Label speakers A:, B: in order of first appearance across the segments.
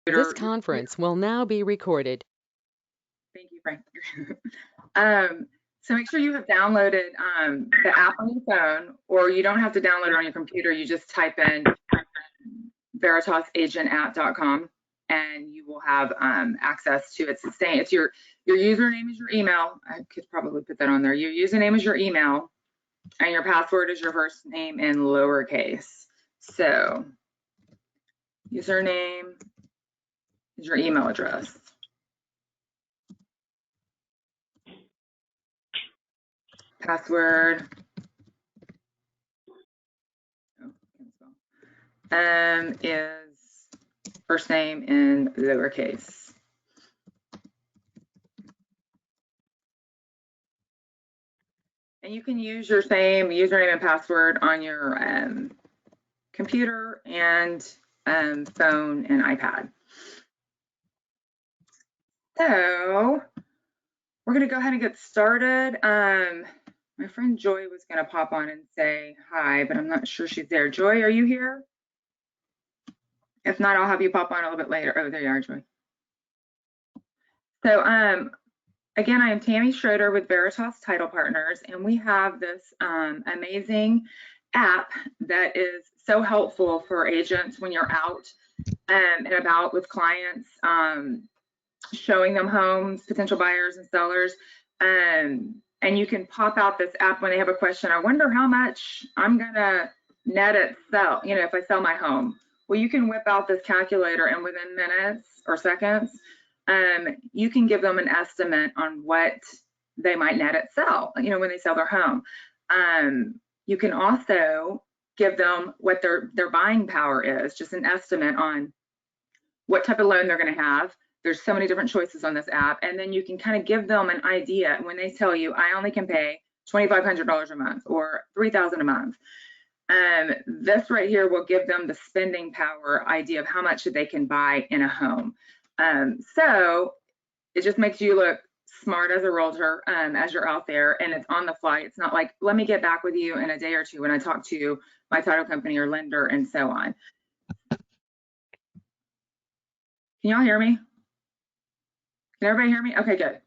A: This conference will now be recorded.
B: Thank you, Frank. So make sure you have downloaded the app on your phone, or you don't have to download it on your computer. You just type in veritasagentapp.com and you will have access to it. It's the same. It's your username is your email. I could probably put that on there. Your username is your email, and your password is your first name in lowercase. So username is your email address. Password is first name in lowercase. And you can use your same username and password on your computer and phone and iPad. So we're going to go ahead and get started. My friend Joy was going to pop on and say hi, but I'm not sure she's there. Joy, are you here? If not, I'll have you pop on a little bit later. Oh, there you are, Joy. So again, I am Tammy Schroder with Veritas Title Partners, and we have this amazing app that is so helpful for agents when you're out and about with clients, showing them homes, potential buyers and sellers. And you can pop out this app when they have a question. I wonder how much I'm gonna net it sell, you know, if I sell my home. Well, you can whip out this calculator, and within minutes or seconds, you can give them an estimate on what they might net it sell, you know, when they sell their home. You can also give them what their buying power is, just an estimate on what type of loan they're going to have. There's so many different choices on this app, and then you can kind of give them an idea when they tell you, I only can pay $2,500 a month or $3,000 a month. This right here will give them the spending power idea of how much they can buy in a home. So it just makes you look smart as a realtor as you're out there, and it's on the fly. It's not like, let me get back with you in a day or two when I talk to my title company or lender and so on. Can y'all hear me? Can everybody hear me? Okay, good.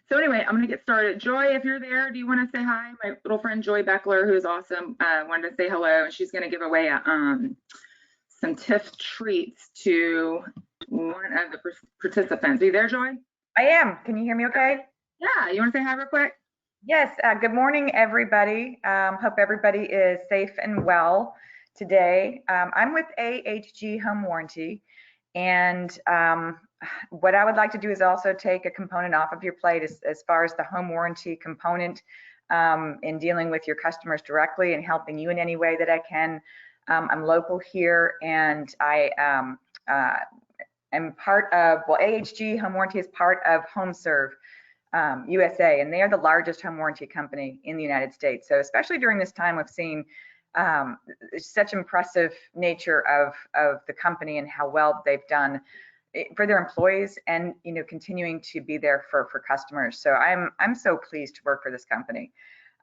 B: So anyway, I'm gonna get started. Joy, if you're there, do you want to say hi? My little friend Joy Beckler, who's awesome, wanted to say hello, and she's gonna give away some TIF treats to one of the participants. Are you there, Joy?
C: I am. Can you hear me okay?
B: Yeah, you want to say hi real quick?
C: Yes. Good morning, everybody. Hope everybody is safe and well today. I'm with AHG Home Warranty, and what I would like to do is also take a component off of your plate as far as the home warranty component in dealing with your customers directly and helping you in any way that I can. I'm local here, and I am part of, well, AHG Home Warranty is part of HomeServe USA, and they are the largest home warranty company in the United States. So especially during this time, we've seen such impressive nature of the company and how well they've done for their employees, and you know, continuing to be there for customers. So I'm so pleased to work for this company.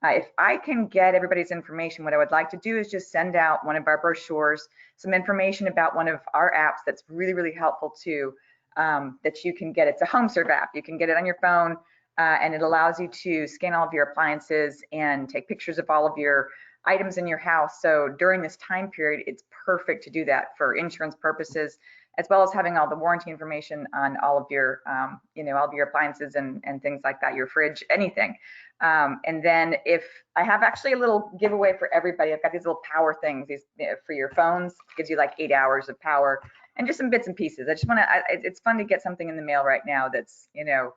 C: If I can get everybody's information, what I would like to do is just send out one of our brochures, some information about one of our apps that's really, really helpful too, that you can get. It's a HomeServe app. You can get it on your phone, and it allows you to scan all of your appliances and take pictures of all of your items in your house. So during this time period, it's perfect to do that for insurance purposes, as well as having all the warranty information on all of your, you know, all of your appliances and things like that, your fridge, anything. And then if I have actually a little giveaway for everybody, I've got these little power things, these for your phones, gives you like 8 hours of power and just some bits and pieces. I just want to, it's fun to get something in the mail right now that's, you know,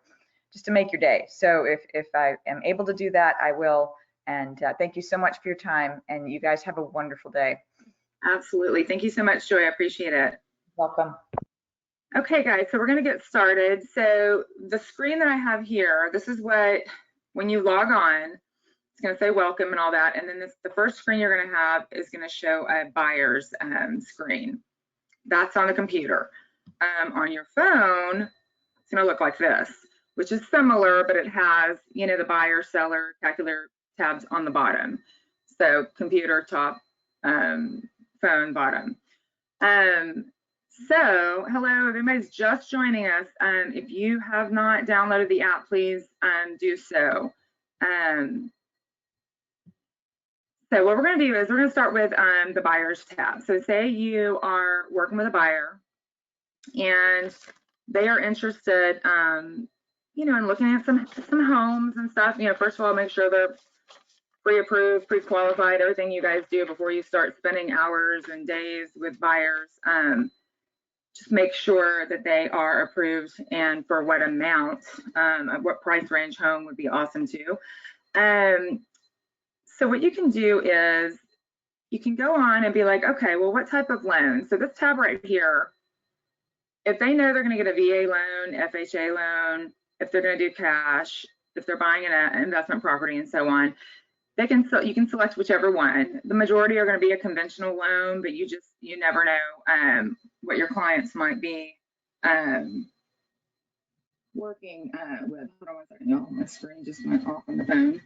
C: just to make your day. So if I am able to do that, I will. And thank you so much for your time, and you guys have a wonderful day.
B: Absolutely. Thank you so much, Joy. I appreciate it.
C: Welcome.
B: Okay, guys, so we're going to get started. So the screen that I have here, this is what, when you log on, it's going to say welcome and all that. And then the first screen you're going to have is going to show a buyer's screen. That's on the computer. On your phone, it's going to look like this, which is similar, but it has, you know, the buyer, seller, calculator tabs on the bottom. So computer top, phone bottom. So, hello, everybody's just joining us. If you have not downloaded the app, please do so. So what we're going to do is we're going to start with the buyers tab. So say you are working with a buyer and they are interested, you know, in looking at some homes and stuff. You know, first of all, make sure they're pre-approved, pre-qualified, everything you guys do before you start spending hours and days with buyers. Just make sure that they are approved and for what amount, what price range home would be awesome too. So what you can do is you can go on and be like, okay, well, what type of loan? So this tab right here, if they know they're going to get a VA loan, FHA loan, if they're going to do cash, if they're buying an investment property and so on, they can, so you can select whichever one. The majority are going to be a conventional loan, but you never know what your clients might be working with. Hold on one second, y'all. My screen just went off on the phone.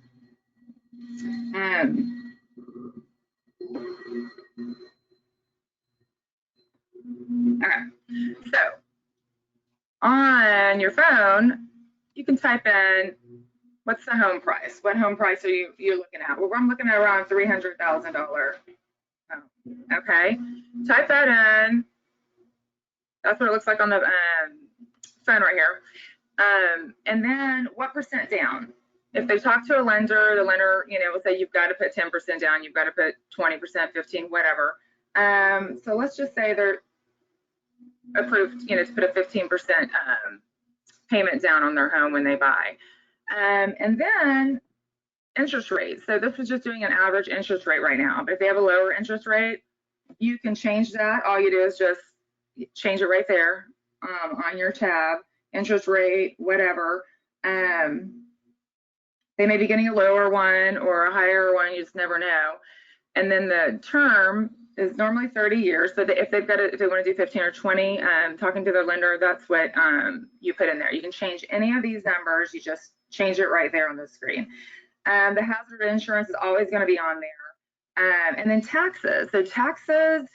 B: Okay, so on your phone, you can type in what's the home price? What home price are you looking at? Well, I'm looking at around $300,000. Okay, type that in. That's what it looks like on the phone right here. And then what percent down? If they talk to a lender, the lender, you know, will say you've got to put 10% down, you've got to put 20%, 15, whatever. So let's just say they're approved, you know, to put a 15% payment down on their home when they buy. And then interest rate. So this is just doing an average interest rate right now. But if they have a lower interest rate, you can change that. All you do is just change it right there on your tab, interest rate, whatever. They may be getting a lower one or a higher one, you just never know. And then the term is normally 30 years. So if they've got if they want to do 15 or 20, talking to their lender, that's what you put in there. You can change any of these numbers. You just change it right there on the screen. The hazard insurance is always going to be on there. And then taxes. So taxes,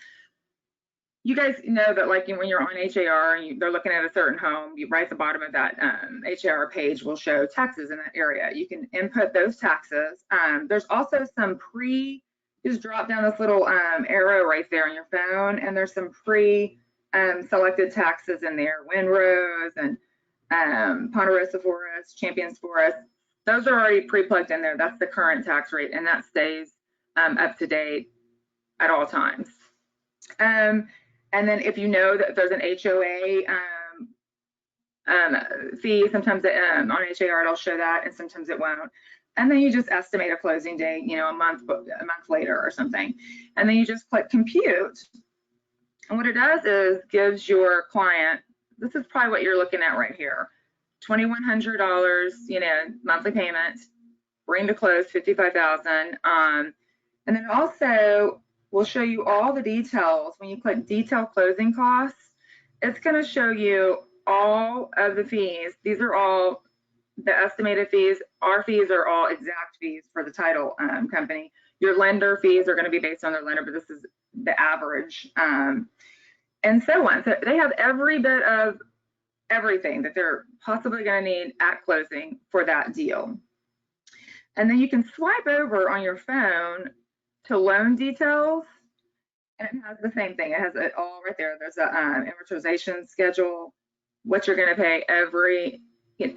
B: you guys know that like when you're on HAR and they're looking at a certain home, you right at the bottom of that HAR page will show taxes in that area. You can input those taxes. There's also some just drop down this little arrow right there on your phone, and there's some selected taxes in there, Windrose and Ponderosa Forest, Champions Forest. Those are already pre-plugged in there. That's the current tax rate, and that stays up to date at all times. And then if you know that there's an HOA fee, sometimes on HAR it'll show that, and sometimes it won't. And then you just estimate a closing date, you know, a month later or something. And then you just click compute. And what it does is gives your client, this is probably what you're looking at right here, $2,100, you know, monthly payment, bring to close $55,000. And then also will show you all the details. When you click detail closing costs, it's going to show you all of the fees. These are all the estimated fees. Our fees are all exact fees for the title company. Your lender fees are going to be based on their lender, but this is the average, and so on. So they have every bit of everything that they're possibly going to need at closing for that deal. And then you can swipe over on your phone to loan details, and it has the same thing. It has it all right there. There's a amortization schedule, what you're going to pay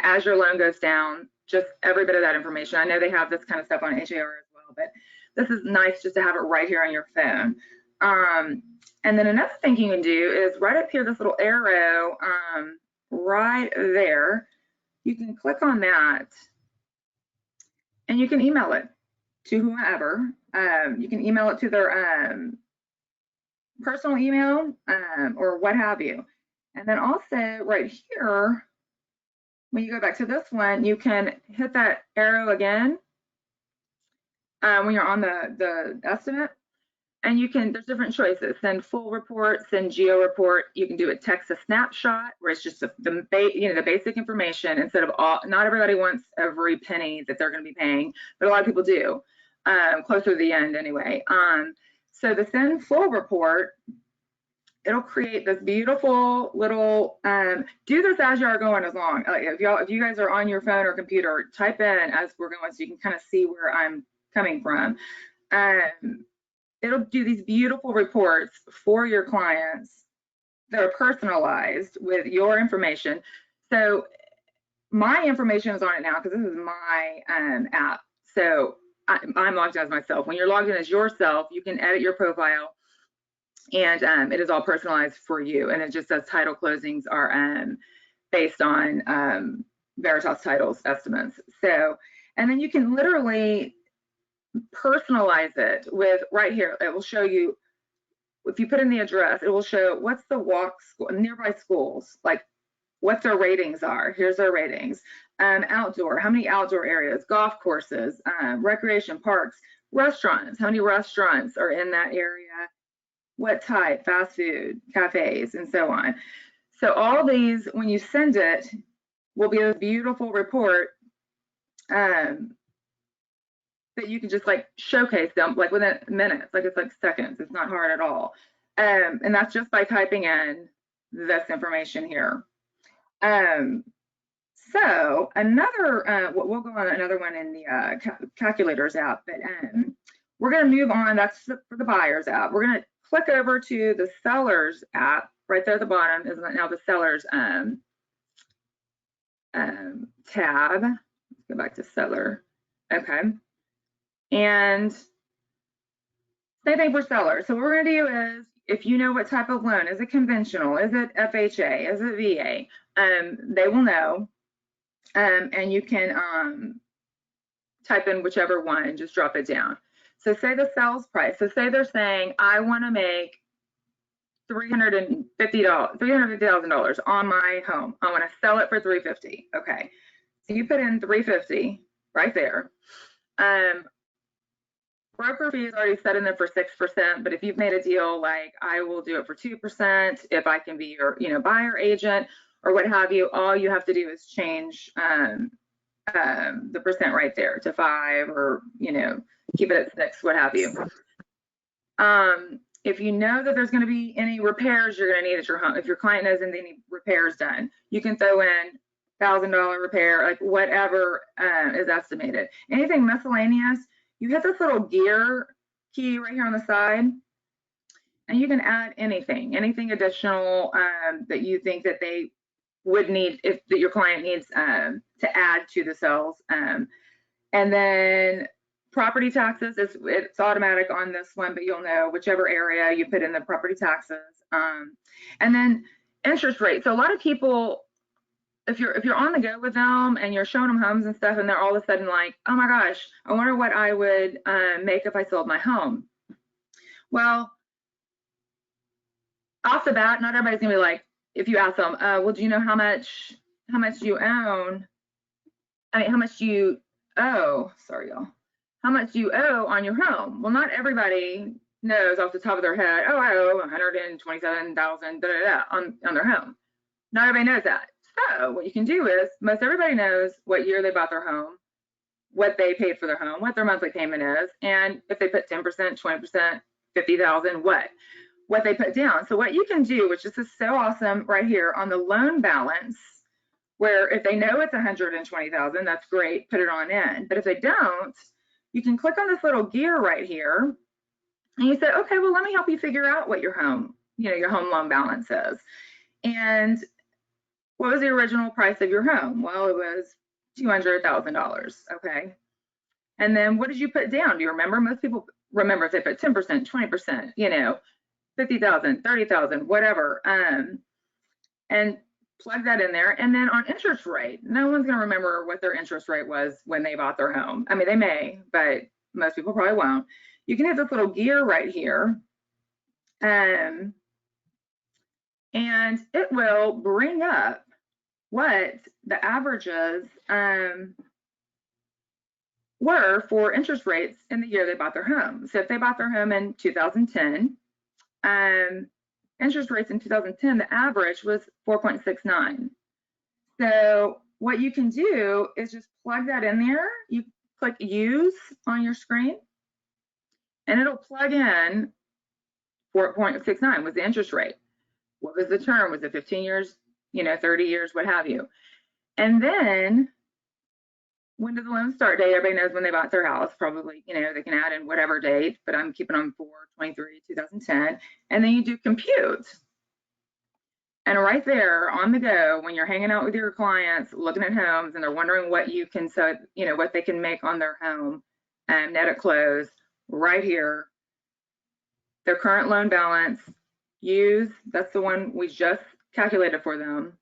B: as your loan goes down, just every bit of that information. I know they have this kind of stuff on HAR as well, but this is nice just to have it right here on your phone. And then another thing you can do is right up here, this little arrow right there, you can click on that and you can email it to whoever. You can email it to their personal email or what have you. And then also right here, when you go back to this one, you can hit that arrow again when you're on the estimate, and you can, there's different choices, send full report, send geo report. You can do a text a snapshot where it's just the basic information instead of all. Not everybody wants every penny that they're going to be paying, but a lot of people do, closer to the end anyway. So the send full report it'll create this beautiful little, do this as you are going along. If you guys are on your phone or computer, type in as we're going so you can kind of see where I'm coming from. It'll do these beautiful reports for your clients that are personalized with your information. So my information is on it now because this is my app. So I'm logged in as myself. When you're logged in as yourself, you can edit your profile, and it is all personalized for you. And it just says title closings are based on Veritas titles estimates. So, and then you can literally personalize it with right here. It will show you, if you put in the address, it will show what's the nearby schools, like what their ratings are. Here's their ratings. Outdoor, how many outdoor areas, golf courses, recreation parks, restaurants, how many restaurants are in that area, what type, fast food, cafes, and so on. So all these, when you send it, will be a beautiful report that you can just like showcase them like within minutes, like it's like seconds. It's not hard at all. And that's just by typing in this information here. So another, we'll go on another one in the calculators app, but we're going to move on. That's for the buyers app. We're going to click over to the sellers app. Right there at the bottom is now the sellers tab. Let's go back to seller. Okay. And same thing for sellers. So what we're going to do is, if you know what type of loan, is it conventional? Is it FHA? Is it VA? They will know. And you can type in whichever one and just drop it down. So say the sales price. So say they're saying, I want to make $350,000 on my home. I want to sell it for $350,000. Okay. So you put in $350,000 right there. Broker fee is already set in there for 6%, but if you've made a deal, like I will do it for 2%, if I can be your, buyer agent or what have you, all you have to do is change the percent right there to 5, or, keep it at 6, what have you. If you know that there's going to be any repairs you're going to need at your home, if your client knows any repairs done, you can throw in $1,000 repair, like whatever is estimated. Anything miscellaneous, you hit this little gear key right here on the side, and you can add anything additional that you think that they would need, that your client needs to add to the sales. And then property taxes, it's automatic on this one, but you'll know whichever area you put in the property taxes. And then interest rate. So a lot of people, if you're on the go with them and you're showing them homes and stuff, and they're all of a sudden like, oh my gosh, I wonder what I would make if I sold my home. Well, off the bat, not everybody's gonna be like, if you ask them, well, do you know how much you own? I mean, how much do you owe? Sorry, y'all. How much do you owe on your home? Well, not everybody knows off the top of their head, oh, I owe $127,000 on their home. Not everybody knows that. So what you can do is, most everybody knows what year they bought their home, what they paid for their home, what their monthly payment is, and if they put 10%, 20%, 50,000, what they put down. So what you can do, which is so awesome right here on the loan balance, where if they know it's 120,000, that's great, put it on in. But if they don't, you can click on this little gear right here, and you say, okay, well, let me help you figure out what your home loan balance is. And what was the original price of your home? Well, it was $200,000, okay? And then what did you put down? Do you remember? Most people remember if they put 10%, 20%, 50,000, 30,000, whatever, and plug that in there. And then on interest rate, no one's going to remember what their interest rate was when they bought their home. I mean, they may, but most people probably won't. You can hit this little gear right here, and it will bring up what the averages were for interest rates in the year they bought their home. So if they bought their home in 2010, interest rates in 2010, the average was 4.69. So what you can do is just plug that in there. You click use on your screen, and it'll plug in 4.69 was the interest rate. What was the term? Was it 15 years, 30 years, what have you? And then when did the loan start date? Everybody knows when they bought their house, probably, they can add in whatever date, but I'm keeping on 4/23/2010. And then you do compute. And right there on the go, when you're hanging out with your clients, looking at homes, and they're wondering what you can, what they can make on their home, net at close, right here, their current loan balance, that's the one we just calculated for them.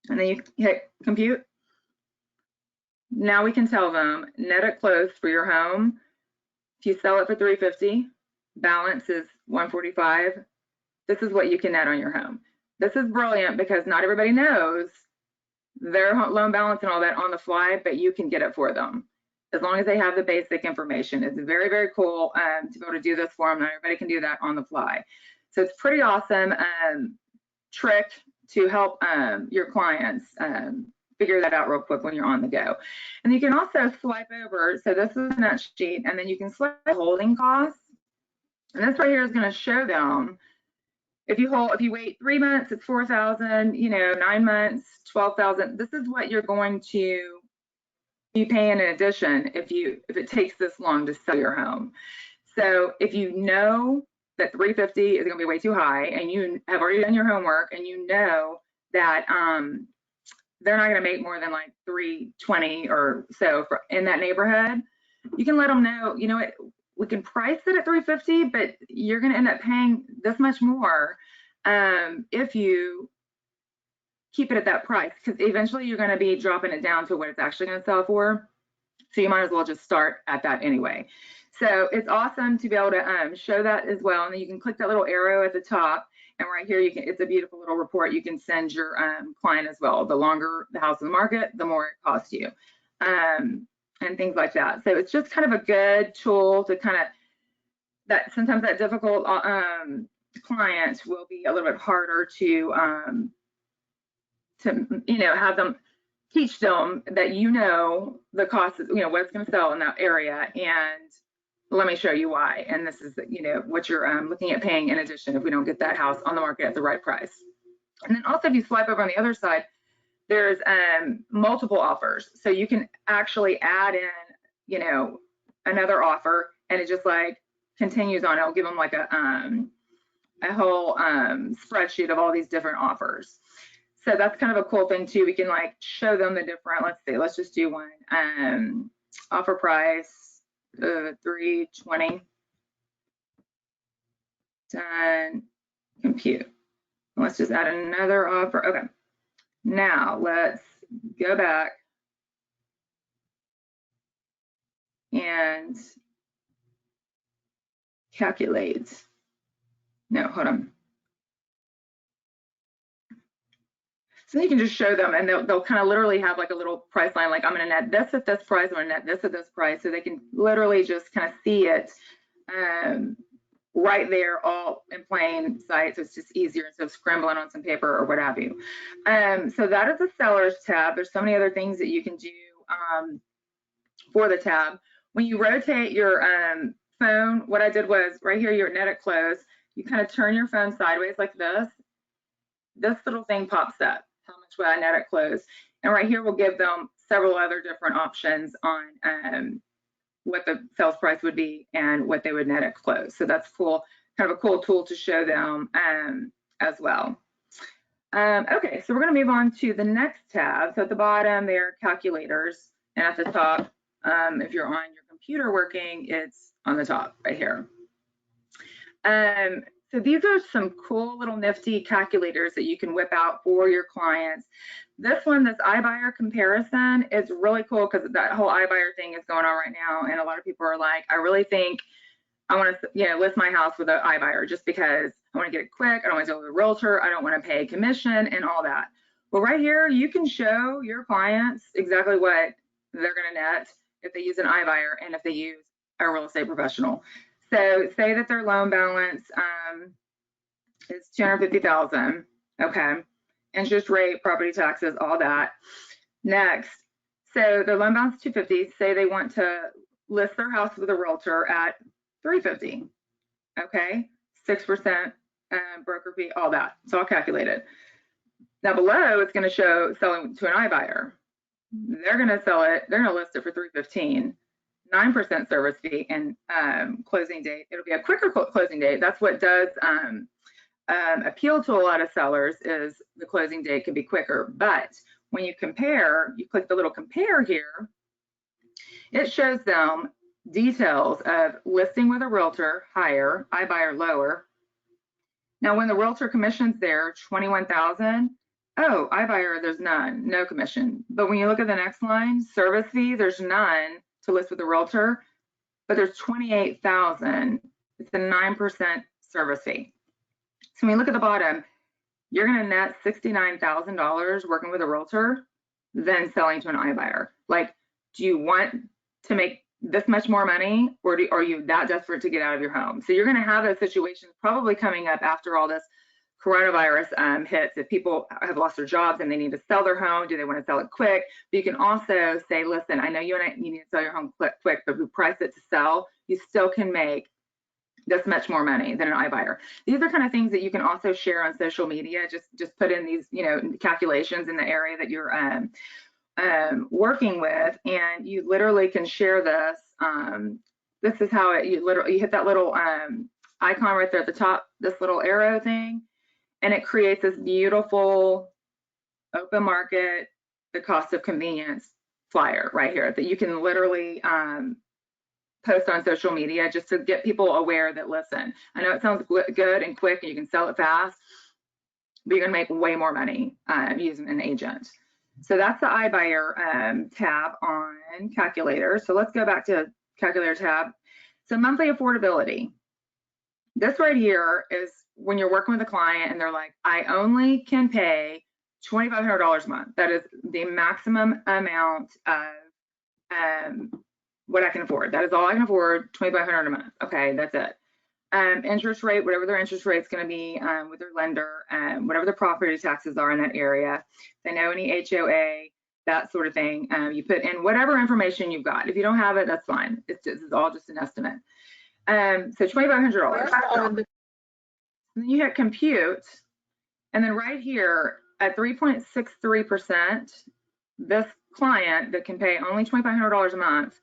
B: And then you hit compute. Now we can tell them net at close for your home. If you sell it for $350, balance is $145. This is what you can net on your home. This is brilliant because not everybody knows their loan balance and all that on the fly, but you can get it for them as long as they have the basic information. It's very, very cool to be able to do this for them. Not everybody can do that on the fly. So it's pretty awesome trick to help your clients figure that out real quick when you're on the go. And you can also swipe over. So this is a net sheet, and then you can swipe holding costs. And this right here is going to show them if you wait 3 months, it's $4,000. 9 months, $12,000. This is what you're going to be paying in addition if it takes this long to sell your home. So if you know that $350 is going to be way too high, and you have already done your homework, and you know that they're not going to make more than like $320 or so in that neighborhood, you can let them know, what, we can price it at $350, but you're going to end up paying this much more if you keep it at that price, because eventually you're going to be dropping it down to what it's actually going to sell for. So you might as well just start at that anyway. So it's awesome to be able to show that as well. And then you can click that little arrow at the top, and right here it's a beautiful little report you can send your client as well. The longer the house is in the market, the more it costs you. And things like that. So it's just kind of a good tool to that sometimes that difficult client will be a little bit harder to have them, teach them that the cost is, what it's going to sell in that area, and let me show you why. And this is what you're looking at paying in addition if we don't get that house on the market at the right price. And then also if you swipe over on the other side, there's multiple offers. So you can actually add in, another offer, and it just like continues on. It'll give them like a whole spreadsheet of all these different offers. So that's kind of a cool thing too. We can like show them the different, let's just do one. Offer price, $320. Done, compute. Let's just add another offer. Okay. Now let's go back and calculate. No, hold on. So you can just show them, and they'll kind of literally have like a little price line, like I'm going to net this at this price, I'm going to net this at this price, so they can literally just kind of see it right there, all in plain sight. So it's just easier instead of scrambling on some paper or what have you. So that is the seller's tab. There's so many other things that you can do for the tab. When you rotate your phone, what I did was right here, you're net at close. You kind of turn your phone sideways like this. This little thing pops up. How much would I net at close? And right here, we'll give them several other different options on what the sales price would be and what they would net at close. So that's cool, kind of a cool tool to show them as well. Okay, so we're going to move on to the next tab. So at the bottom, there are calculators, and at the top, if you're on your computer working, it's on the top right here. So these are some cool little nifty calculators that you can whip out for your clients. This one, this iBuyer comparison, is really cool because that whole iBuyer thing is going on right now, and a lot of people are like, I really think I want to, list my house with an iBuyer just because I want to get it quick. I don't want to deal with a realtor. I don't want to pay a commission and all that. Well, right here, you can show your clients exactly what they're going to net if they use an iBuyer and if they use a real estate professional. So say that their loan balance is $250,000, okay? Interest rate, property taxes, all that. Next, so their loan balance is $250. Say they want to list their house with a realtor at $350, okay? 6% broker fee, all that. It's all calculated. Now below, it's going to show selling to an iBuyer. They're going to sell it. They're going to list it for $315, 9% service fee, and closing date. It'll be a quicker closing date. That's what does appeal to a lot of sellers, is the closing date can be quicker. But when you compare, you click the little compare here, it shows them details of listing with a realtor, higher, iBuyer, lower. Now, when the realtor commission's there, $21,000. Oh, iBuyer, there's none, no commission. But when you look at the next line, service fee, there's none to list with a realtor, but there's $28,000. It's a 9% service fee. So when you look at the bottom, you're going to net $69,000 working with a realtor than selling to an iBuyer. Like, do you want to make this much more money, or are you that desperate to get out of your home? So you're going to have those situations probably coming up after all this coronavirus hits. If people have lost their jobs and they need to sell their home, do they want to sell it quick? But you can also say, listen, I know you need to sell your home quick, but if we price it to sell, you still can make this much more money than an iBuyer. These are kind of things that you can also share on social media. Just put in these, calculations in the area that you're working with, and you literally can share this. This is how you hit that little icon right there at the top, this little arrow thing, and it creates this beautiful open market, the cost of convenience flyer right here that you can literally post on social media just to get people aware that, listen, I know it sounds good and quick and you can sell it fast, but you're gonna make way more money using an agent. So that's the iBuyer tab on calculator. So let's go back to calculator tab. So monthly affordability. This right here is when you're working with a client and they're like, I only can pay $2,500 a month. That is the maximum amount of what I can afford. That is all I can afford, $2,500 a month. Okay, that's it. Interest rate, whatever their interest rate is going to be with their lender, whatever the property taxes are in that area. If they know any HOA, that sort of thing. You put in whatever information you've got. If you don't have it, that's fine. It's all just an estimate. So $2,500. Then you hit compute, and then right here at 3.63%, this client that can pay only $2,500 a month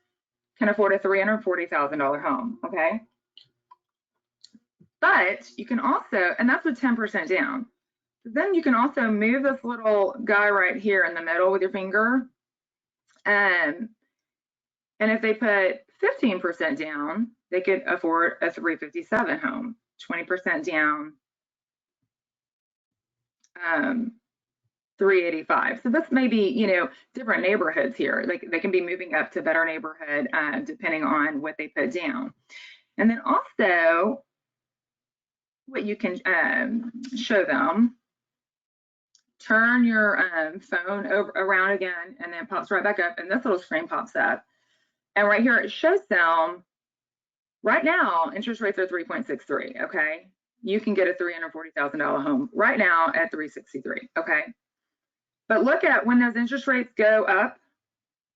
B: can afford a $340,000 home. Okay. But you can also, and that's with 10% down. Then you can also move this little guy right here in the middle with your finger. And if they put 15% down, they could afford a 357 home, 20% down, 385. So this may be, different neighborhoods here. Like they can be moving up to a better neighborhood depending on what they put down. And then also, what you can show them, turn your phone around again, and then pops right back up, and this little screen pops up. And right here, it shows them, right now, interest rates are 3.63, okay? You can get a $340,000 home right now at 363, okay? But look at when those interest rates go up,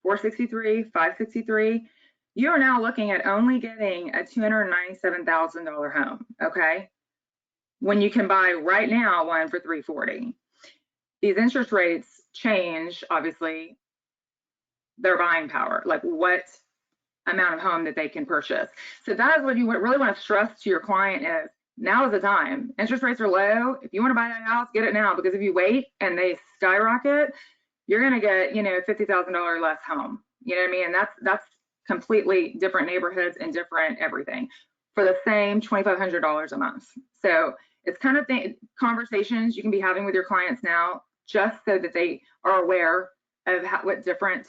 B: 463, 563, you are now looking at only getting a $297,000 home, okay? When you can buy right now one for 340. These interest rates change, obviously, their buying power, like what amount of home that they can purchase. So that is what you really want to stress to your client is, now is the time. Interest rates are low. If you want to buy that house, get it now, because if you wait and they skyrocket, you're going to get, $50,000 less home. You know what I mean? And that's completely different neighborhoods and different everything for the same $2,500 a month. So it's kind of conversations you can be having with your clients now, just so that they are aware of what different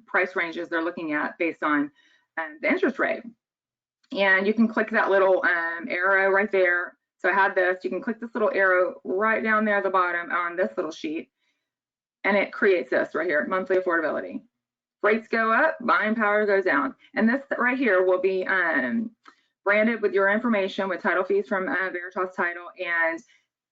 B: price ranges they're looking at based on the interest rate. And you can click that little arrow right there. So I had this, you can click this little arrow right down there at the bottom on this little sheet, and it creates this right here, monthly affordability. Rates go up, buying power goes down. And this right here will be branded with your information, with title fees from Veritas Title, and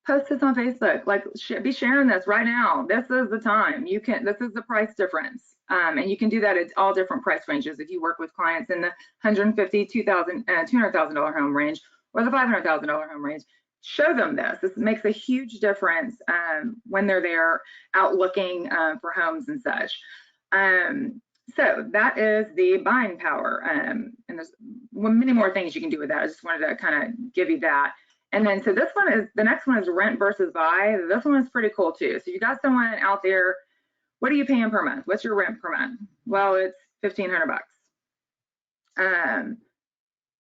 B: post this on Facebook. Like, be sharing this right now. This is the time. This is the price difference. And you can do that at all different price ranges. If you work with clients in the $150,000, $200,000 home range, or the $500,000 home range, show them this. This makes a huge difference when they're there out looking for homes and such. So that is the buying power. And there's many more things you can do with that. I just wanted to kind of give you that. And then, so this one is, the next one is rent versus buy. This one is pretty cool too. So you got someone out there, what are you paying per month? What's your rent per month? Well, it's $1,500 bucks.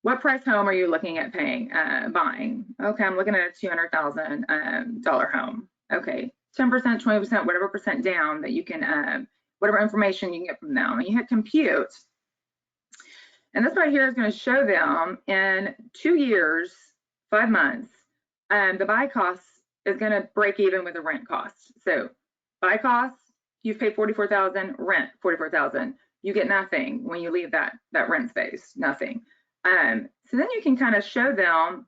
B: What price home are you looking at buying? Okay, I'm looking at a $200,000 home. Okay, 10%, 20%, whatever percent down that you can, whatever information you can get from them. And you hit compute. And this right here is going to show them in 2 years, 5 months, the buy cost is going to break even with the rent cost. So buy cost, you've paid $44,000, rent $44,000. You get nothing when you leave that rent space, nothing. So then you can kind of show them,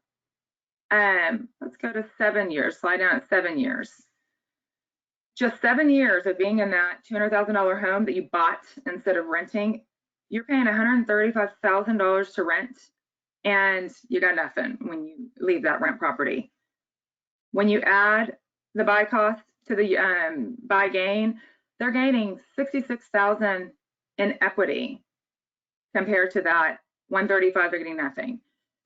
B: let's go to 7 years, slide down at 7 years. Just 7 years of being in that $200,000 home that you bought instead of renting, you're paying $135,000 to rent, and you got nothing when you leave that rent property. When you add the buy cost to the buy gain, they're gaining $66,000 in equity compared to that $135,000 they're getting nothing.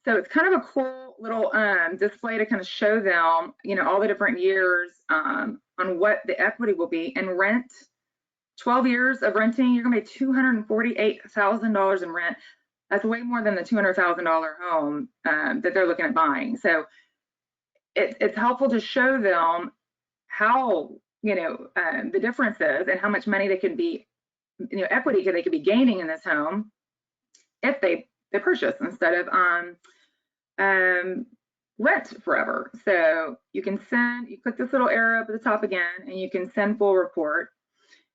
B: So it's kind of a cool little display to kind of show them, all the different years on what the equity will be. And rent, 12 years of renting, you're gonna pay $248,000 in rent. That's way more than the $200,000 home that they're looking at buying. So it's helpful to show them how, the difference is and how much money they could be, equity they could be gaining in this home if they purchase instead of rent forever. So you can you click this little arrow up at the top again, and you can send full report.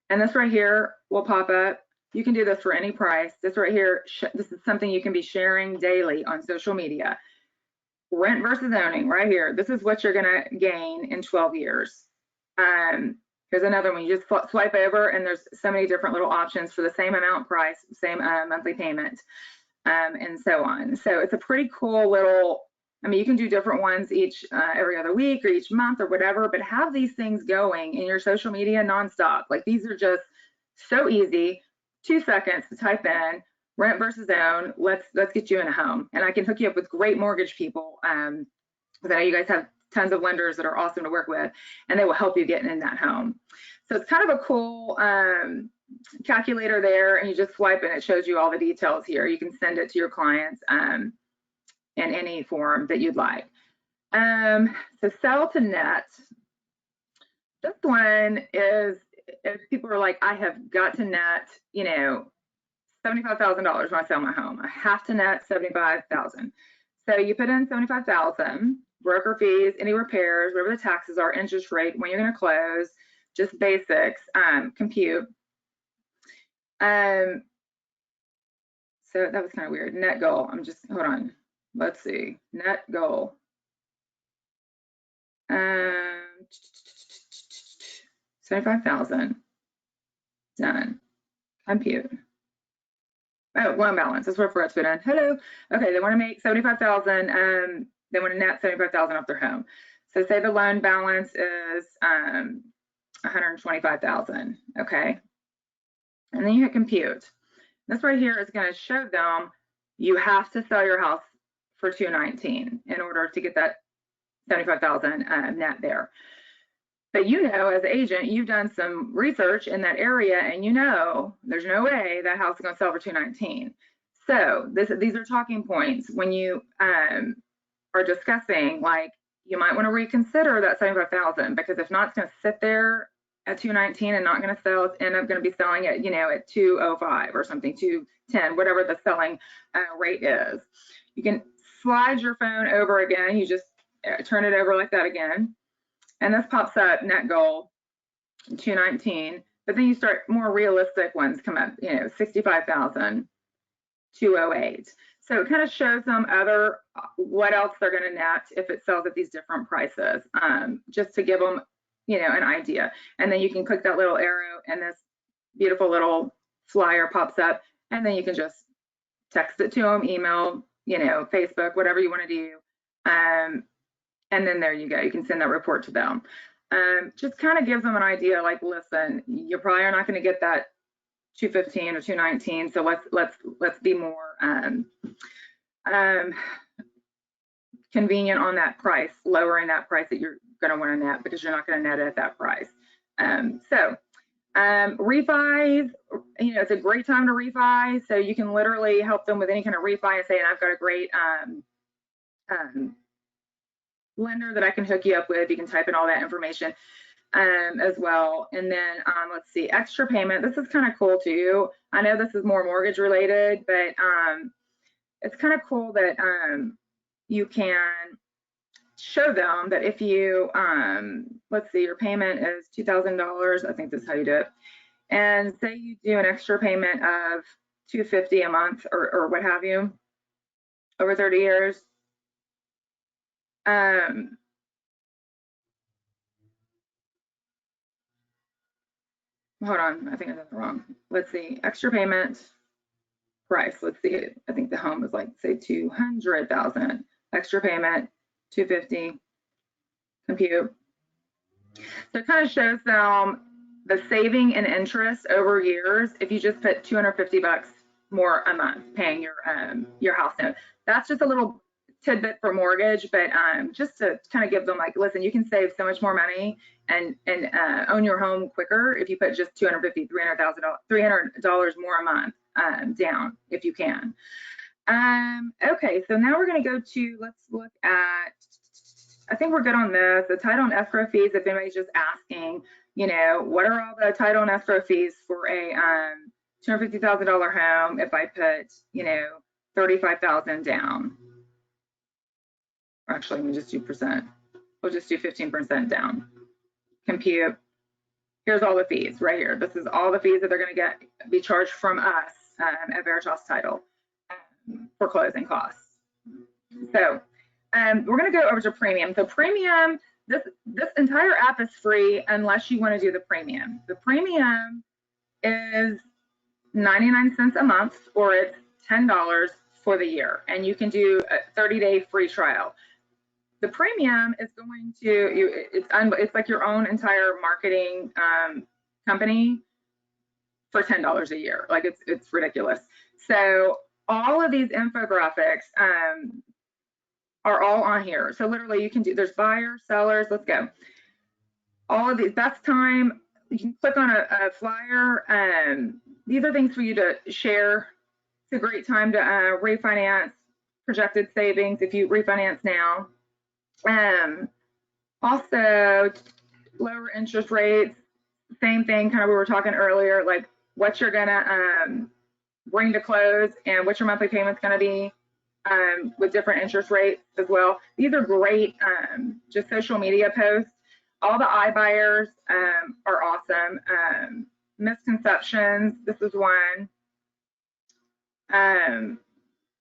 B: And this right here will pop up. You can do this for any price. This right here, this is something you can be sharing daily on social media. Rent versus owning right here. This is what you're gonna gain in 12 years. Here's another one. You just swipe over, and there's so many different little options for the same amount price, same monthly payment, and so on. So it's a pretty cool little, you can do different ones every other week or each month or whatever, but have these things going in your social media nonstop. Like, these are just so easy. 2 seconds to type in rent versus own. Let's get you in a home, and I can hook you up with great mortgage people. Because I know you guys have tons of lenders that are awesome to work with, and they will help you get in that home. So it's kind of a cool calculator there, and you just swipe and it shows you all the details here. You can send it to your clients in any form that you'd like. So sell to net. This one is, if people are like, I have got to net, $75,000 when I sell my home. I have to net $75,000. So you put in $75,000, broker fees, any repairs, whatever the taxes are, interest rate, when you're going to close, just basics, compute. So that was kind of weird. Net goal. Hold on. Let's see. Net goal. 75,000. Done. Compute. Oh, loan balance. That's what I forgot to put in. Hello. Okay, they want to make 75,000. They want to net 75,000 off their home. So say the loan balance is 125,000. Okay. And then you hit compute. This right here is going to show them you have to sell your house for $219 in order to get that 75,000 net there. But as an agent, you've done some research in that area, and there's no way that house is going to sell for $219. So these are talking points when you are discussing, like, you might want to reconsider that 75,000, because if not, it's going to sit there at $219 and not going to sell. It's end up going to be selling at at $205 or something, $210, whatever the selling rate is. You can slide your phone over again. You just turn it over like that again, and this pops up, net goal $219. But then you start, more realistic ones come up, $65,000, $208. So it kind of shows them what else they're going to net if it sells at these different prices, just to give them an idea. And then you can click that little arrow, and this beautiful little flyer pops up, and then you can just text it to them, email, Facebook, whatever you want to do. And then there you go. You can send that report to them. Just kind of gives them an idea, like, listen, you're probably not going to get that 215 or 219. So let's be more convenient on that price, lowering that price that you're going to want to net, because you're not going to net it at that price. Refis, it's a great time to refi. So you can literally help them with any kind of refi and say, and I've got a great lender that I can hook you up with. You can type in all that information as well. And then let's see, extra payment. This is kind of cool too. I know this is more mortgage related, but it's kind of cool that you can show them that if you, let's see, your payment is $2,000. I think that's how you do it. And say you do an extra payment of $250 a month or what have you over 30 years. Hold on, I think I did it wrong. Let's see, extra payment price. Let's see, I think the home was like, say, 200,000. Extra payment, 250. Compute. So it kind of shows them the saving in interest over years if you just put $250 more a month paying your house note. That's just a little tidbit for mortgage, but just to kind of give them, like, listen, you can save so much more money and own your home quicker if you put just $250, $300 more a month down if you can. Okay, so now we're going to go to, let's look at, I think we're good on this, the title and escrow fees. If anybody's just asking, what are all the title and escrow fees for a $250,000 home if I put, $35,000 down? Actually, let me just do percent. We'll just do 15% down. Compute. Here's all the fees right here. This is all the fees that they're going to be charged from us at Veritas Title for closing costs. So we're going to go over to premium. So premium, this entire app is free unless you want to do the premium. The premium is 99 cents a month, or it's $10 for the year, and you can do a 30-day free trial. The premium is going to, it's like your own entire marketing company for $10 a year. Like, it's ridiculous. So all of these infographics are all on here. So literally you can do, there's buyers, sellers, let's go. All of these, best time, you can click on a flyer. These are things for you to share. It's a great time to refinance, projected savings if you refinance now. Also, lower interest rates, same thing, kind of we were talking earlier, like what you're gonna bring to close and what your monthly payment's gonna be with different interest rates as well. These are great just social media posts. All the iBuyers are awesome. Misconceptions, this is one.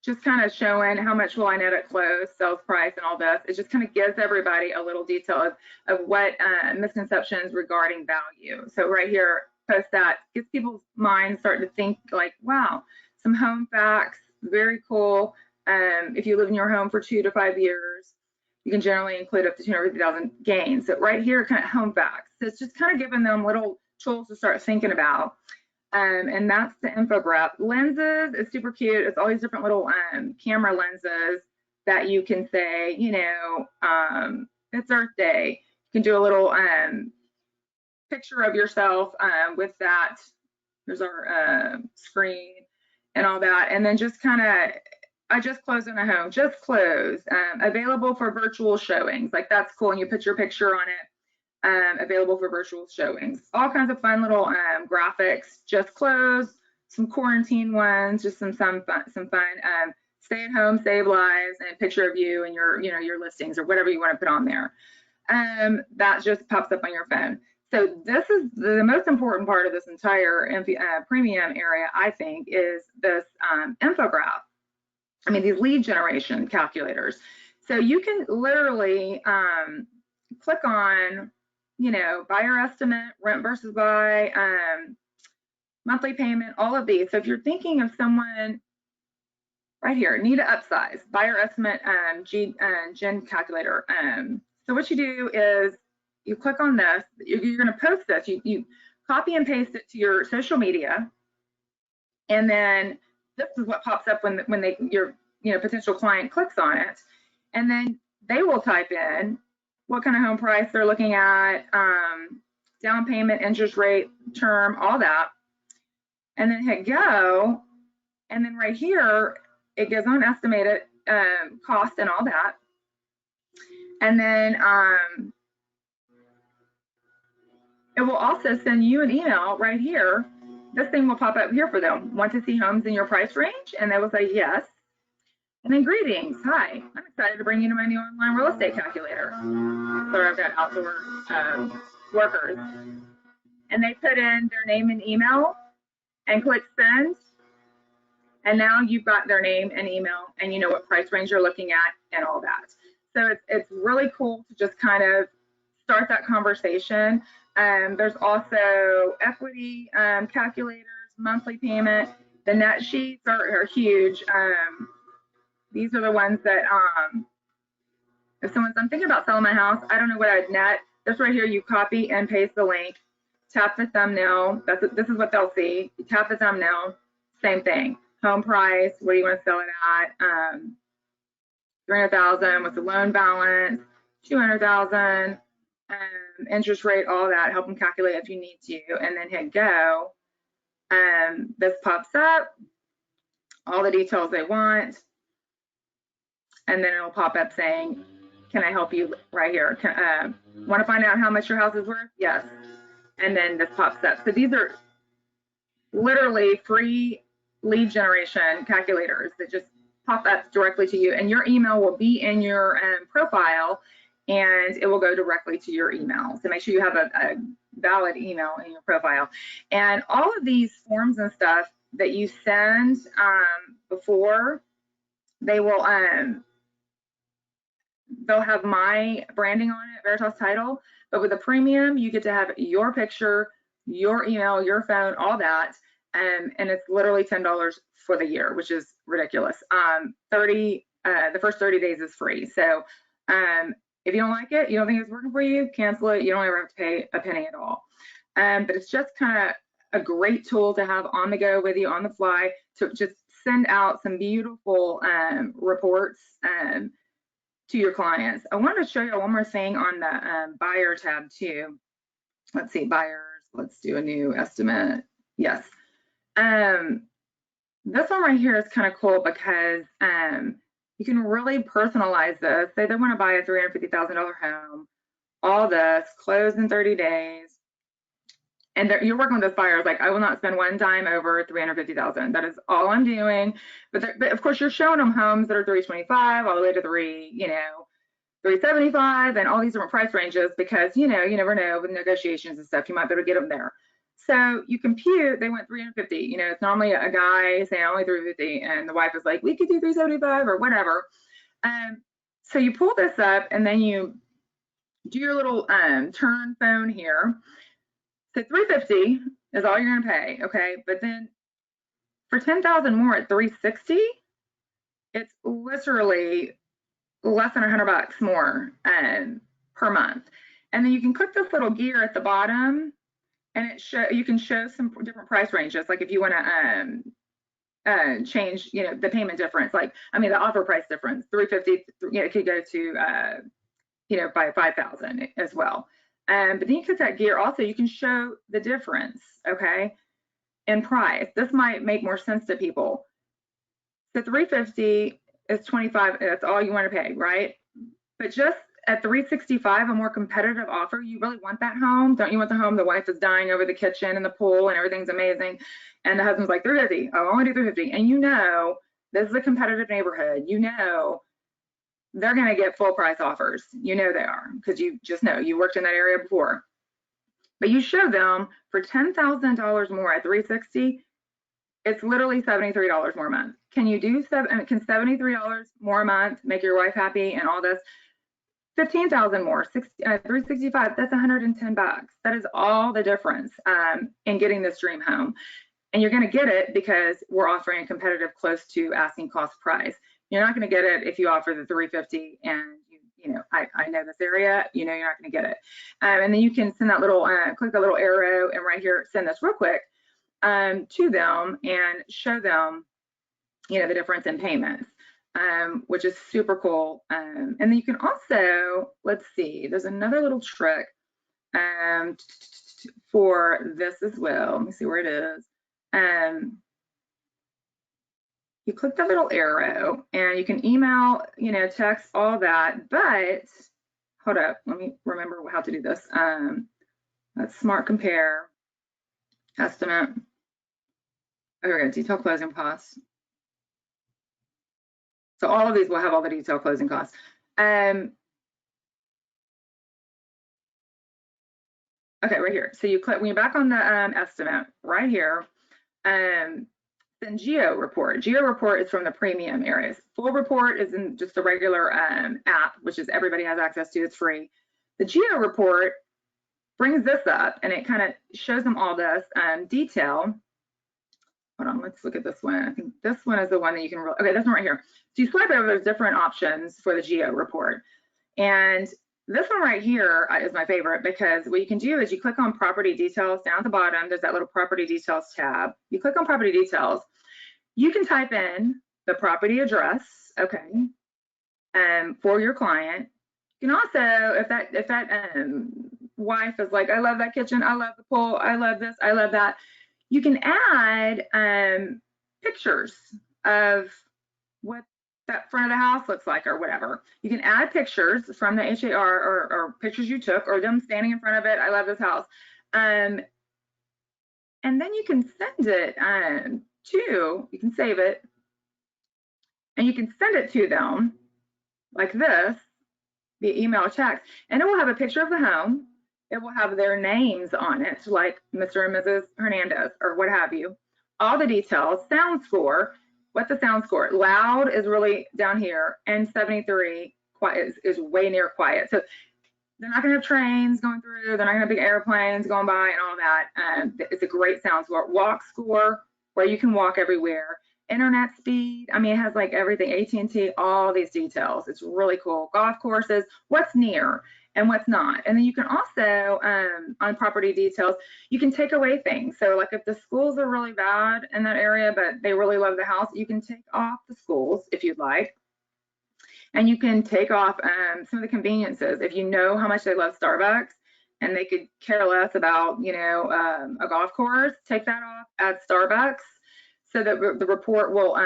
B: Just kind of showing how much will I net at close, sales price, and all this. It just kind of gives everybody a little detail of what misconceptions regarding value. So right here, post that, gets people's minds starting to think like, wow, some home facts, very cool. If you live in your home for 2 to 5 years, you can generally include up to 250,000 gains. So right here, kind of home facts. So it's just kind of giving them little tools to start thinking about. And that's the infographic. Lenses is super cute. It's all these different little camera lenses that you can say, it's Earth Day. You can do a little picture of yourself with that. Here's our screen and all that. And then just kind of, I just closed in a home, just closed, available for virtual showings. Like, that's cool. And you put your picture on it. Available for virtual showings. All kinds of fun little graphics. Just closed, some quarantine ones, just some fun. Stay at home, save lives, and a picture of you and your listings or whatever you want to put on there. That just pops up on your phone. So this is the most important part of this entire premium area, I think, is this infograph. I mean, these lead generation calculators. So you can literally click on, buyer estimate, rent versus buy, monthly payment, all of these. So if you're thinking of someone right here, need to upsize, buyer estimate gen calculator. So what you do is you click on this, you're gonna post this, you copy and paste it to your social media, and then this is what pops up when your potential client clicks on it, and then they will type in what kind of home price they're looking at, down payment, interest rate, term, all that, and then hit go, and then right here it gives on estimated cost and all that, and then it will also send you an email right here. This thing will pop up here for them. Want to see homes in your price range? And they will say yes. And then greetings. Hi, I'm excited to bring you to my new online real estate calculator. So I've got outdoor workers. And they put in their name and email and click send. And now you've got their name and email, and you know what price range you're looking at and all that. So it's really cool to just kind of start that conversation. There's also equity calculators, monthly payment. The net sheets are huge. These are the ones that if I'm thinking about selling my house, I don't know what I'd net. This right here, you copy and paste the link, tap the thumbnail. This is what they'll see. You tap the thumbnail, same thing. Home price, what do you want to sell it at? 300,000, what's the loan balance? 200,000. Interest rate, all that, help them calculate if you need to, and then hit go. This pops up, all the details they want, and then it'll pop up saying, can I help you right here? Want to find out how much your house is worth? Yes. And then this pops up. So these are literally free lead generation calculators that just pop up directly to you, and your email will be in your profile, and it will go directly to your email. So make sure you have a valid email in your profile. And all of these forms and stuff that you send before, they will they'll have my branding on it, Veritas Title. But with a premium, you get to have your picture, your email, your phone, all that. And it's literally $10 for the year, which is ridiculous. The first 30 days is free. So if you don't like it, you don't think it's working for you, cancel it. You don't ever have to pay a penny at all. But it's just kind of a great tool to have on the go with you on the fly to just send out some beautiful reports to your clients. I wanted to show you one more thing on the buyer tab too. Let's see, buyers. Let's do a new estimate. Yes. This one right here is kind of cool because you can really personalize this. Say they want to buy a $350,000 home, all this, close in 30 days. And you're working with this buyer, it's like, I will not spend one dime over $350,000. That is all I'm doing. But of course, you're showing them homes that are $325 all the way to $375 and all these different price ranges because, you never know with negotiations and stuff, you might be able to get them there. So you compute, they went 350. It's normally a guy saying only 350, and the wife is like, we could do 375 or whatever. So you pull this up, and then you do your little turn phone here. So 350 is all you're going to pay, okay? But then for 10,000 more at 360, it's literally less than $100 more per month. And then you can click this little gear at the bottom, and you can show some different price ranges. Like if you want to change, the payment difference, the offer price difference, 350, it could go to, by 5,000 as well. But then you click that gear. Also, you can show the difference, okay, in price. This might make more sense to people. So 350 is 25. That's all you want to pay, right? But just at 365, a more competitive offer, you really want that home. Don't you want the home? The wife is dying over the kitchen and the pool and everything's amazing. And the husband's like, 350. Oh, I only do 350. And this is a competitive neighborhood. They're going to get full price offers. They are, because you just know you worked in that area before. But you show them for $10,000 more at 360, it's literally $73 more a month. Can $73 more a month make your wife happy and all this? 15,000 more, 365, that's $110. That is all the difference in getting this dream home. And you're going to get it because we're offering a competitive close to asking cost price. You're not going to get it if you offer the 350 and you know, I know this area, you know, you're not going to get it. And then you can send that little, click the little arrow and right here, send this real quick to them and show them, you know, the difference in payments, which is super cool. And then you can also, let's see, there's another little trick for this as well. Let me see where it is. You click the little arrow and you can email, you know, text, all that, but hold up, let me remember how to do this. That's smart compare, estimate. Oh, here we go, detailed closing costs. So all of these will have all the detailed closing costs. Okay, right here. So you click, when you're back on the estimate, right here, then Geo Report. Geo Report is from the premium areas. Full Report is in just a regular app, which is everybody has access to, it's free. The Geo Report brings this up and it kind of shows them all this detail. Hold on, let's look at this one. I think this one is the one that you can, okay, this one right here. So you swipe over, there's different options for the Geo Report. And this one right here is my favorite because what you can do is you click on property details down at the bottom. There's that little property details tab. You click on property details. You can type in the property address, okay, for your client. You can also, if that wife is like, I love that kitchen, I love the pool, I love this, I love that, you can add pictures of what that front of the house looks like or whatever. You can add pictures from the HAR or pictures you took or them standing in front of it. I love this house. And then you can send it you can save it and you can send it to them like this, via email or text, and it will have a picture of the home. It will have their names on it, like Mr. and Mrs. Hernandez or what have you. All the details, sound score. What's the sound score? Loud is really down here, and 73 quiet is way near quiet. So they're not going to have trains going through. They're not going to have big airplanes going by and all that. It's a great sound score. Walk score, where you can walk everywhere. Internet speed. I mean, it has like everything. AT&T, all these details. It's really cool. Golf courses, what's near and what's not. And then you can also, on property details, you can take away things. So like if the schools are really bad in that area, but they really love the house, you can take off the schools if you'd like. And you can take off some of the conveniences. If you know how much they love Starbucks and they could care less about, you know, a golf course, take that off, add Starbucks, so that the report will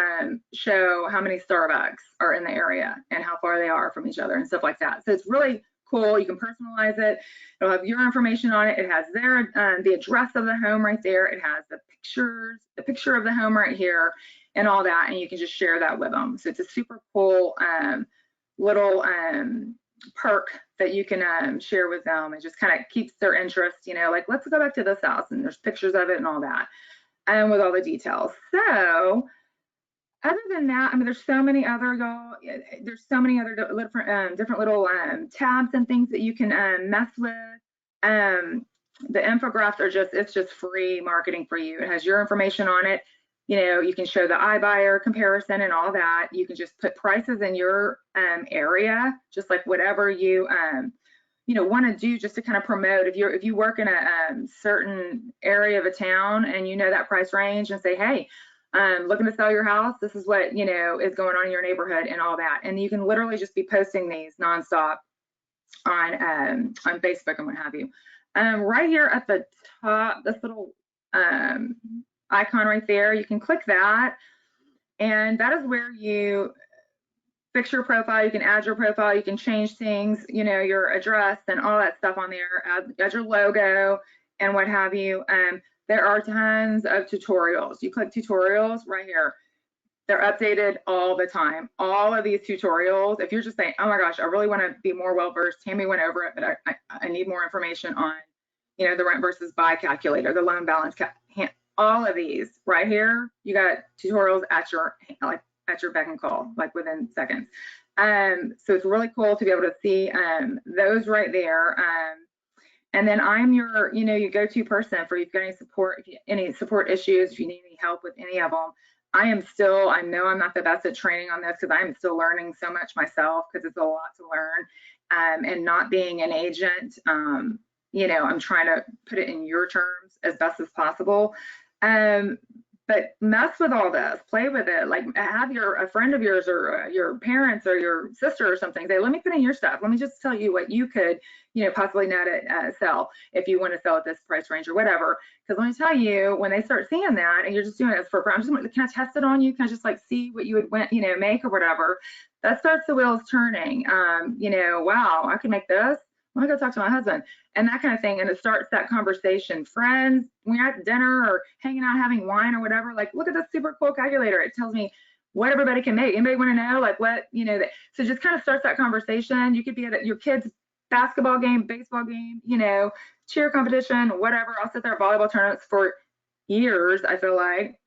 B: show how many Starbucks are in the area and how far they are from each other and stuff like that. So it's really cool. You can personalize it. It'll have your information on it. It has their the address of the home right there. It has the pictures, the picture of the home right here, and all that. And you can just share that with them. So it's a super cool little perk that you can share with them, and just kind of keeps their interest. You know, like let's go back to this house, and there's pictures of it and all that, and with all the details. So other than that, I mean, there's so many other, y'all, there's so many other different little tabs and things that you can mess with. The infographics are just, it's just free marketing for you. It has your information on it. You know, you can show the iBuyer comparison and all that. You can just put prices in your area, just like whatever you, you know, want to do, just to kind of promote. If you work in a certain area of a town and you know that price range, and say, hey, looking to sell your house, this is what, you know, is going on in your neighborhood and all that. And you can literally just be posting these nonstop on Facebook and what have you. Right here at the top, this little icon right there, you can click that, and that is where you fix your profile. You can add your profile, you can change things, you know, your address and all that stuff on there, add your logo and what have you. There are tons of tutorials. You click tutorials right here. They're updated all the time. All of these tutorials, if you're just saying, oh my gosh, I really want to be more well-versed, Tammy went over it, but I need more information on, you know, the rent versus buy calculator, the loan balance, all of these right here, you got tutorials at your, like, at your beck and call, like within seconds. So it's really cool to be able to see those right there. And then I'm your, your go-to person for if you've got any support issues, if you need any help with any of them. I know I'm not the best at training on this because I'm still learning so much myself because it's a lot to learn. And not being an agent, I'm trying to put it in your terms as best as possible. But mess with all this, play with it. Like have a friend of yours or your parents or your sister or something say, let me put in your stuff. Let me just tell you what you could, possibly net it sell if you want to sell at this price range or whatever. Because let me tell you, when they start seeing that and you're just doing it for, can I test it on you? Can I just like see what you would make or whatever? That starts the wheels turning. Wow, I can make this. Let me go talk to my husband and that kind of thing. And it starts that conversation. Friends, when you're at dinner or hanging out, having wine or whatever, like, look at this super cool calculator. It tells me what everybody can make. Anybody want to know like what, so just kind of starts that conversation. You could be at your kid's basketball game, baseball game, cheer competition, whatever. I'll sit there at volleyball tournaments for years, I feel like.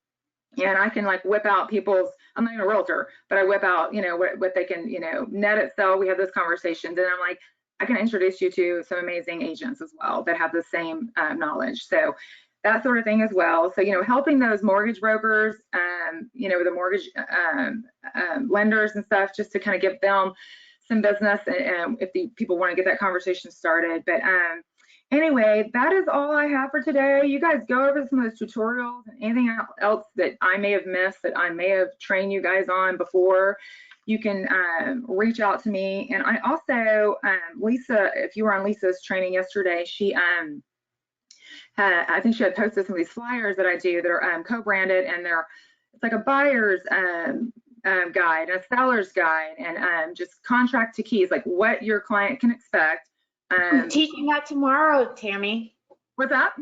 B: And I can like whip out I'm not even a realtor, but I whip out, what they can, net it, sell. We have those conversations and I'm like, I can introduce you to some amazing agents as well that have the same knowledge. So that sort of thing as well. So, helping those mortgage brokers, the mortgage lenders and stuff, just to kind of give them some business and if the people want to get that conversation started. But anyway, that is all I have for today. You guys go over some of those tutorials and anything else that I may have missed that I may have trained you guys on before. You can reach out to me. And I also, Lisa, if you were on Lisa's training yesterday, she, I think she had posted some of these flyers that I do that are co-branded and it's like a buyer's guide, a seller's guide, and just contract to keys, like what your client can expect.
D: I'm teaching that tomorrow, Tammy.
B: What's that?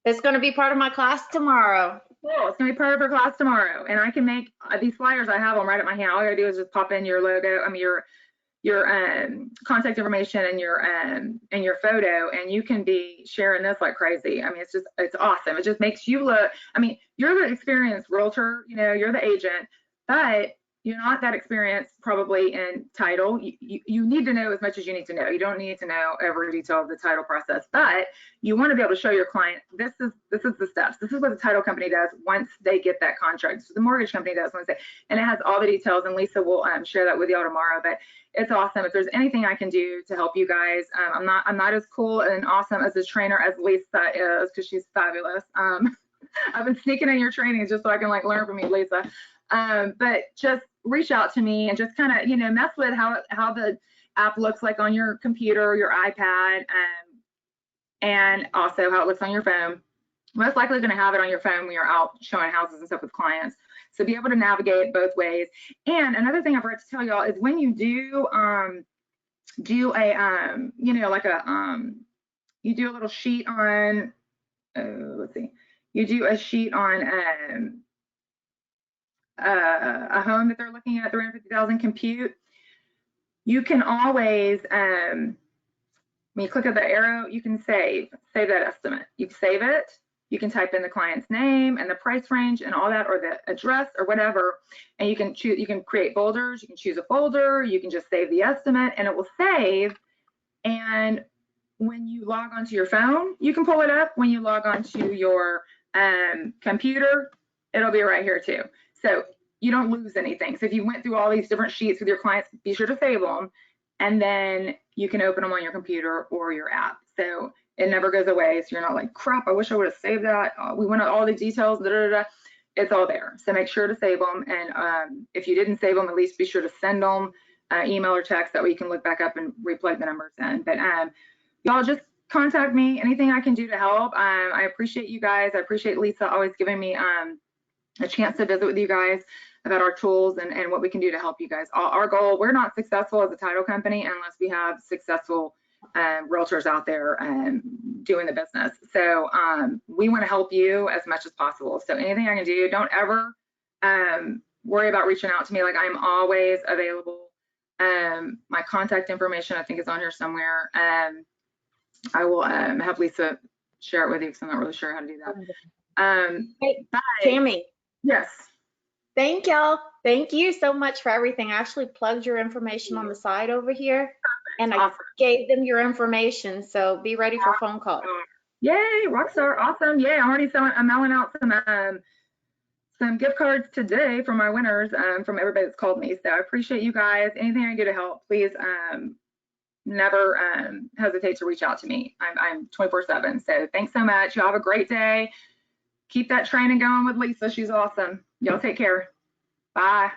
D: It's going to be part of my class tomorrow.
B: Cool. It's going to be part of her class tomorrow. And I can make these flyers. I have them right at my hand. All I gotta do is just pop in your logo, your contact information and your photo, and you can be sharing this like crazy. I mean, it's awesome. It just makes you look, you're the experienced realtor, you're the agent, but you're not that experienced probably in title. You need to know as much as you need to know. You don't need to know every detail of the title process, but you want to be able to show your client, this is the steps. This is what the title company does once they get that contract. So the mortgage company does once and it has all the details, and Lisa will share that with y'all tomorrow. But it's awesome. If there's anything I can do to help you guys, I'm not as cool and awesome as a trainer as Lisa is, because she's fabulous. I've been sneaking in your trainings just so I can like learn from you, Lisa. But just reach out to me and just kind of, mess with how the app looks like on your computer, your iPad, and also how it looks on your phone. Most likely going to have it on your phone when you're out showing houses and stuff with clients. So be able to navigate both ways. And another thing I forgot to tell y'all is when you do a you do a little sheet on let's see, you do a sheet on a home that they're looking at, 350,000 compute. You can always when you click at the arrow, you can save that estimate. You can save it. You can type in the client's name and the price range and all that, or the address or whatever, and you can choose. You can create folders. You can choose a folder. You can just save the estimate, and it will save. And when you log onto your phone, you can pull it up. When you log onto your computer, it'll be right here too. So you don't lose anything. So if you went through all these different sheets with your clients, be sure to save them, and then you can open them on your computer or your app. So it never goes away. So you're not like, crap, I wish I would have saved that. We went all the details, It's all there. So make sure to save them. And if you didn't save them, at least be sure to send them email or text. That way you can look back up and replug the numbers in. But y'all just contact me. Anything I can do to help. I appreciate you guys. I appreciate Lisa always giving me a chance to visit with you guys about our tools and what we can do to help you guys. Our goal, we're not successful as a title company unless we have successful realtors out there doing the business. So we want to help you as much as possible. So anything I can do, don't ever worry about reaching out to me. Like, I'm always available. My contact information, I think, is on here somewhere. I will have Lisa share it with you because I'm not really sure how to do that.
D: Hey, Tammy.
B: Yes.
D: Thank y'all. Thank you so much for everything. I actually plugged your information on the side over here. And I
B: Awesome.
D: gave them your information, so be ready for phone calls.
B: Yay, Rockstar, awesome. Yeah, I'm mailing out some gift cards today for my winners from everybody that's called me. So I appreciate you guys. Anything I can do to help, please never hesitate to reach out to me. I'm 24/7. So thanks so much. Y'all have a great day. Keep that training going with Lisa. She's awesome. Y'all take care. Bye.